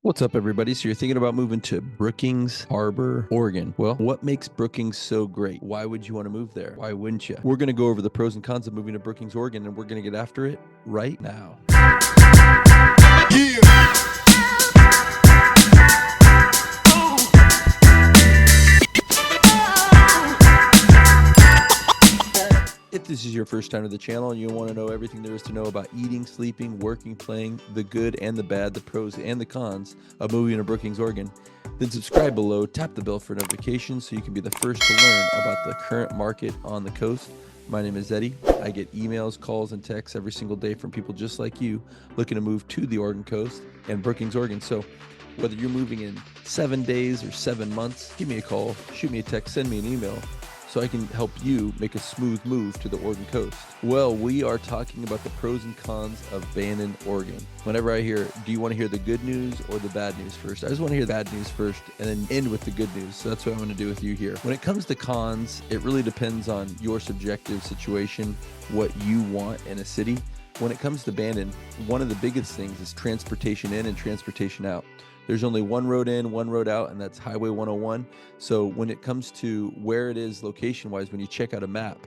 What's up, everybody? So you're thinking about moving to Brookings Harbor, Oregon. Well, what makes Brookings so great? Why would you want to move there? Why wouldn't you? We're going to go over the pros and cons of moving to Brookings, Oregon, and we're going to get after it right now. If this is your first time to the channel and you want to know everything there is to know about eating, sleeping, working, playing, the good and the bad, the pros and the cons of moving to Brookings, Oregon, then subscribe below, tap the bell for notifications so you can be the first to learn about the current market on the coast. My name is Eddie. I get emails, calls, and texts every single day from people just like you looking to move to the Oregon coast and Brookings, Oregon. So whether you're moving in 7 days or 7 months, give me a call, shoot me a text, send me an email, so I can help you make a smooth move to the Oregon coast. Well, we are talking about the pros and cons of Bannon, Oregon. Whenever I hear, do you want to hear the good news or the bad news first? I just want to hear the bad news first and then end with the good news. So that's what I'm going to do with you here. When it comes to cons, it really depends on your subjective situation, what you want in a city. When it comes to Bannon, one of the biggest things is transportation in and transportation out. There's only one road in, one road out, and that's Highway 101. So when it comes to where it is location-wise, when you check out a map,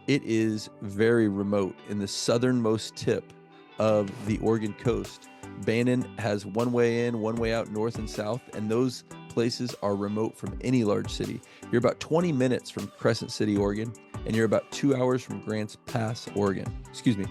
it is very remote in the southernmost tip of the Oregon coast. Bannon has one way in, one way out, north and south, and those places are remote from any large city. You're about 20 minutes from Crescent City, Oregon, and you're about 2 hours from Grants Pass, Oregon. Excuse me.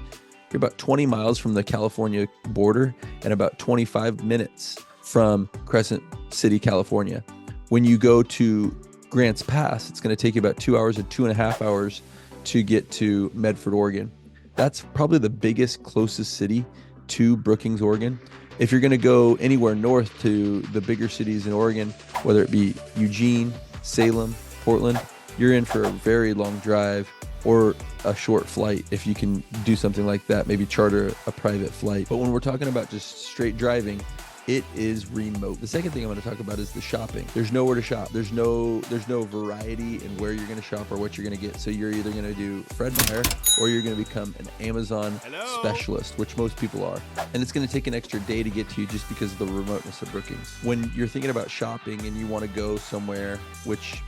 You're about 20 miles from the California border and about 25 minutes from Crescent City, California. When you go to Grants Pass, it's going to take you about 2 hours and 2.5 hours to get to Medford, Oregon. That's probably the biggest, closest city to Brookings, Oregon. If you're going to go anywhere north to the bigger cities in Oregon, whether it be Eugene, Salem, Portland, you're in for a very long drive or a short flight if you can do something like that, maybe charter a private flight. But when we're talking about just straight driving, it is remote. The second thing I'm going to talk about is the shopping. There's nowhere to shop. There's no variety in where you're going to shop or what you're going to get. So you're either going to do Fred Meyer or you're going to become an Amazon specialist, which most people are. And it's going to take an extra day to get to you just because of the remoteness of Brookings. When you're thinking about shopping and you want to go somewhere, which,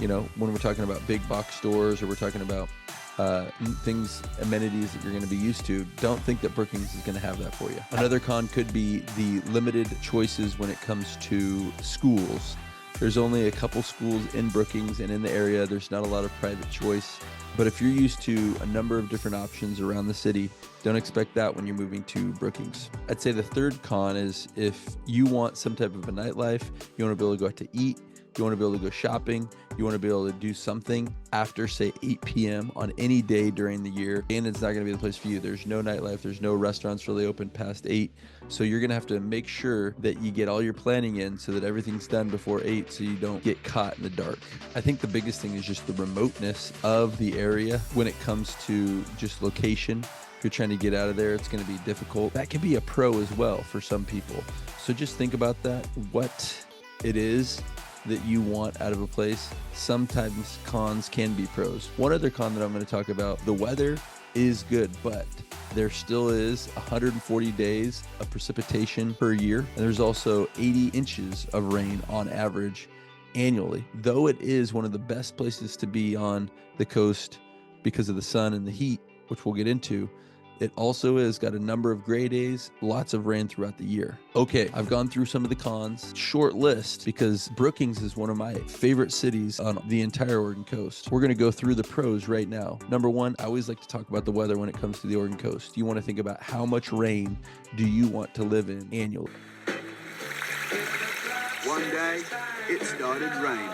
you know, when we're talking about big box stores or we're talking about amenities that you're going to be used to, don't think that Brookings is going to have that for you. Another con could be the limited choices when it comes to schools. There's only a couple schools in Brookings and in the area. There's not a lot of private choice. But if you're used to a number of different options around the city, don't expect that when you're moving to Brookings. I'd say the third con is if you want some type of a nightlife, you want to be able to go out to eat, you want to be able to go shopping, you want to be able to do something after, say, 8 p.m. on any day during the year, and it's not going to be the place for you. There's no nightlife. There's no restaurants really open past 8. So you're going to have to make sure that you get all your planning in so that everything's done before 8 so you don't get caught in the dark. I think the biggest thing is just the remoteness of the area when it comes to just location. If you're trying to get out of there, it's going to be difficult. That can be a pro as well for some people. So just think about that, what it is that you want out of a place. Sometimes cons can be pros. One other con that I'm going to talk about, the weather is good, but there still is 140 days of precipitation per year. And there's also 80 inches of rain on average annually. Though it is one of the best places to be on the coast because of the sun and the heat, which we'll get into, it also has got a number of gray days, lots of rain throughout the year. Okay, I've gone through some of the cons. Short list, because Brookings is one of my favorite cities on the entire Oregon coast. We're going to go through the pros right now. Number one, I always like to talk about the weather when it comes to the Oregon coast. You want to think about how much rain do you want to live in annually. One day, it started raining,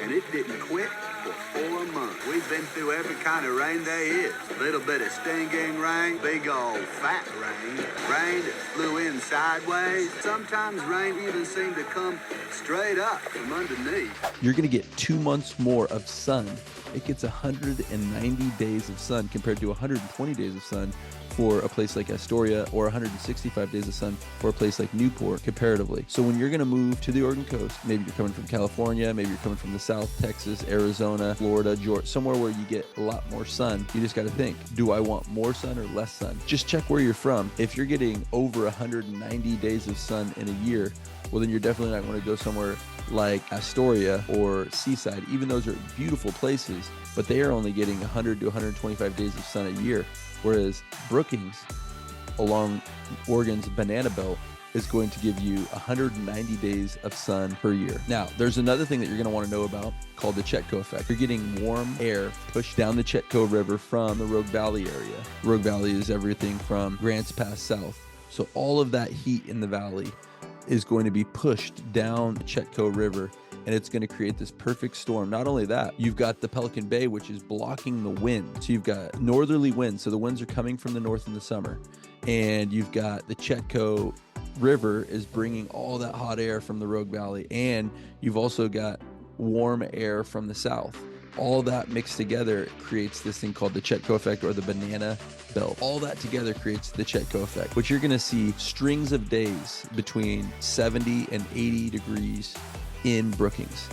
and it didn't quit for 4 months. We've been through every kind of rain there is. Little bit of stinging rain, big old fat rain, rain that flew in sideways. Sometimes rain even seemed to come straight up from underneath. You're going to get 2 months more of sun. It gets 190 days of sun compared to 120 days of sun for a place like Astoria, or 165 days of sun for a place like Newport comparatively. So when you're going to move to the Oregon coast, maybe you're coming from California, maybe you're coming from the South, Texas, Arizona, Arizona, Florida, Georgia, somewhere where you get a lot more sun. You just got to think, do I want more sun or less sun? Just check where you're from. If you're getting over 190 days of sun in a year, well, then you're definitely not going to go somewhere like Astoria or Seaside. Even those are beautiful places, but they are only getting 100 to 125 days of sun a year. Whereas Brookings, along Oregon's Banana Belt, is going to give you 190 days of sun per year. Now, there's another thing that you're going to want to know about called the Chetco effect. You're getting warm air pushed down the Chetco River from the Rogue Valley area. Rogue Valley is everything from Grants Pass south. So all of that heat in the valley is going to be pushed down the Chetco River, and it's going to create this perfect storm. Not only that, you've got the Pelican Bay, which is blocking the wind. So you've got northerly winds. So the winds are coming from the north in the summer. And you've got the Chetco River is bringing all that hot air from the Rogue Valley. And you've also got warm air from the south. All that mixed together creates this thing called the Chetco effect, or the banana belt. All that together creates the Chetco effect, which you're going to see strings of days between 70 and 80 degrees in Brookings.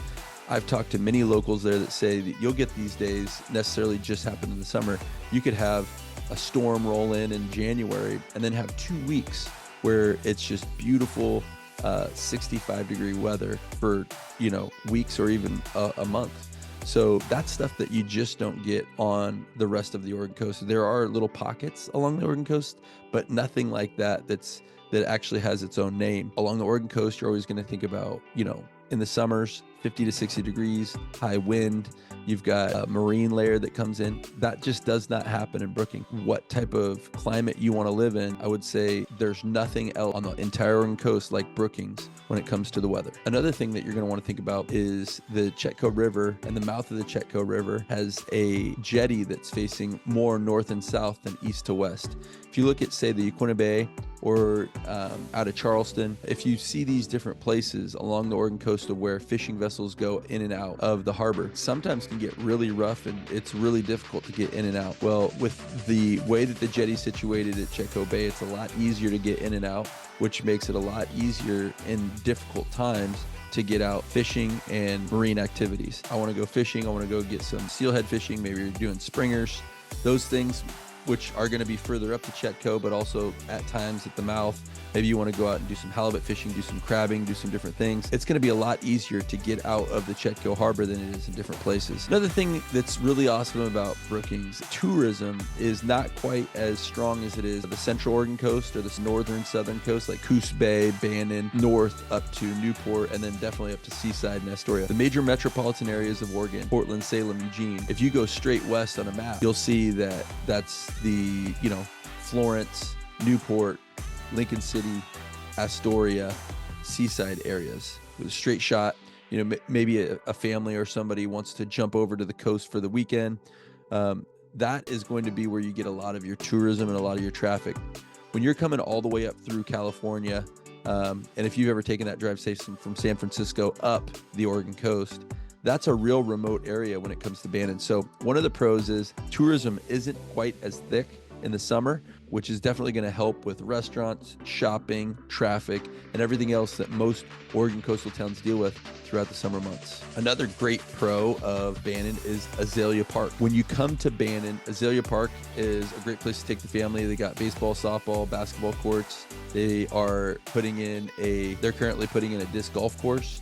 I've talked to many locals there that say that you'll get these days necessarily just happen in the summer. You could have a storm roll in January and then have 2 weeks where it's just beautiful 65-degree weather for, weeks or even a month. So that's stuff that you just don't get on the rest of the Oregon coast. There are little pockets along the Oregon coast, but nothing like that that actually has its own name. Along the Oregon coast, you're always going to think about, in the summers, 50 to 60 degrees, high wind. You've got a marine layer that comes in. That just does not happen in Brookings. What type of climate you want to live in, I would say there's nothing else on the entire Oregon coast like Brookings when it comes to the weather. Another thing that you're going to want to think about is the Chetco River, and the mouth of the Chetco River has a jetty that's facing more north and south than east to west. If you look at, say, the Yaquina Bay or out of Charleston, if you see these different places along the Oregon coast of where fishing vessels go in and out of the harbor, sometimes can get really rough and it's really difficult to get in and out. Well, with the way that the jetty's situated at Chetco Bay, it's a lot easier to get in and out, which makes it a lot easier in difficult times to get out fishing and marine activities. I want to go fishing. I want to go get some steelhead fishing. Maybe you're doing springers, those things, which are going to be further up the Chetco, but also at times at the mouth. Maybe you want to go out and do some halibut fishing, do some crabbing, do some different things. It's going to be a lot easier to get out of the Chetco Harbor than it is in different places. Another thing that's really awesome about Brookings, tourism is not quite as strong as it is the Central Oregon coast or this northern southern coast, like Coos Bay, Bannon, north up to Newport, and then definitely up to Seaside and Astoria. The major metropolitan areas of Oregon, Portland, Salem, Eugene, if you go straight west on a map, you'll see that that's the, Florence, Newport, Lincoln City, Astoria, Seaside areas with a straight shot. Maybe a family or somebody wants to jump over to the coast for the weekend. That is going to be where you get a lot of your tourism and a lot of your traffic. When you're coming all the way up through California, and if you've ever taken that drive, say from San Francisco up the Oregon coast, that's a real remote area when it comes to Bannon. So one of the pros is tourism isn't quite as thick in the summer, which is definitely going to help with restaurants, shopping, traffic, and everything else that most Oregon coastal towns deal with throughout the summer months. Another great pro of Bannon is Azalea Park. When you come to Bannon, Azalea Park is a great place to take the family. They got baseball, softball, basketball courts. They're currently putting in a disc golf course.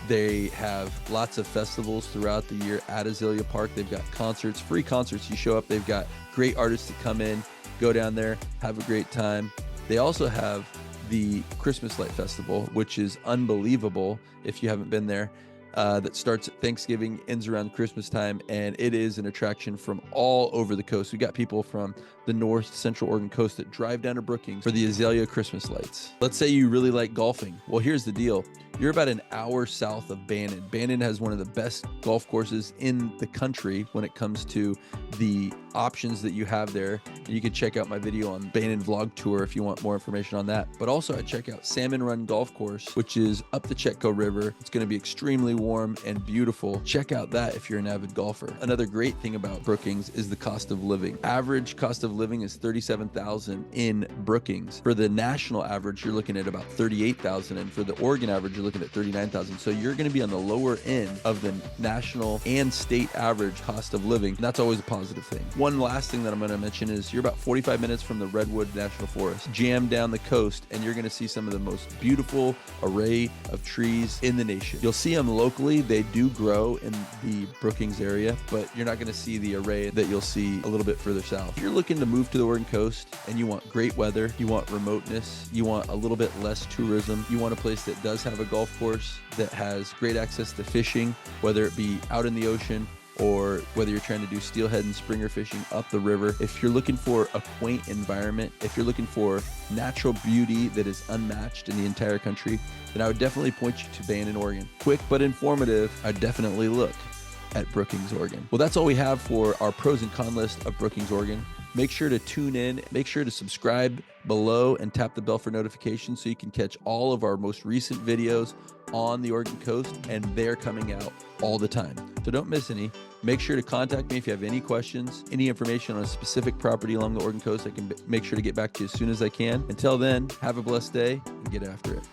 They have lots of festivals throughout the year at Azalea Park. They've got concerts, free concerts. You show up, they've got great artists to come in, go down there, have a great time. They also have the Christmas Light Festival, which is unbelievable if you haven't been there. That starts at Thanksgiving, ends around Christmas time, and it is an attraction from all over the coast. We got people from the North Central Oregon coast that drive down to Brookings for the Azalea Christmas lights. Let's say you really like golfing. Well, here's the deal. You're about an hour south of Bannon. Bannon has one of the best golf courses in the country when it comes to the options that you have there. And you can check out my video on Bannon Vlog Tour if you want more information on that. But also I'd check out Salmon Run Golf Course, which is up the Chetco River. It's going to be extremely warm and beautiful. Check out that if you're an avid golfer. Another great thing about Brookings is the cost of living. Average cost of living is $37,000 in Brookings. For the national average, you're looking at about $38,000, and for the Oregon average, you're you're looking at $39,000. So you're going to be on the lower end of the national and state average cost of living. And that's always a positive thing. One last thing that I'm going to mention is you're about 45 minutes from the Redwood National Forest, jammed down the coast, and you're going to see some of the most beautiful array of trees in the nation. You'll see them locally. They do grow in the Brookings area, but you're not going to see the array that you'll see a little bit further south. If you're looking to move to the Oregon coast and you want great weather, you want remoteness, you want a little bit less tourism, you want a place that does have a golf course, that has great access to fishing, whether it be out in the ocean or whether you're trying to do steelhead and springer fishing up the river. If you're looking for a quaint environment, if you're looking for natural beauty that is unmatched in the entire country, then I would definitely point you to Bandon, Oregon. Quick but informative, I'd definitely look at Brookings, Oregon. Well, that's all we have for our pros and con list of Brookings, Oregon. Make sure to tune in, make sure to subscribe below and tap the bell for notifications so you can catch all of our most recent videos on the Oregon coast, and they're coming out all the time. So don't miss any. Make sure to contact me if you have any questions, any information on a specific property along the Oregon coast. I can make sure to get back to you as soon as I can. Until then, have a blessed day and get after it.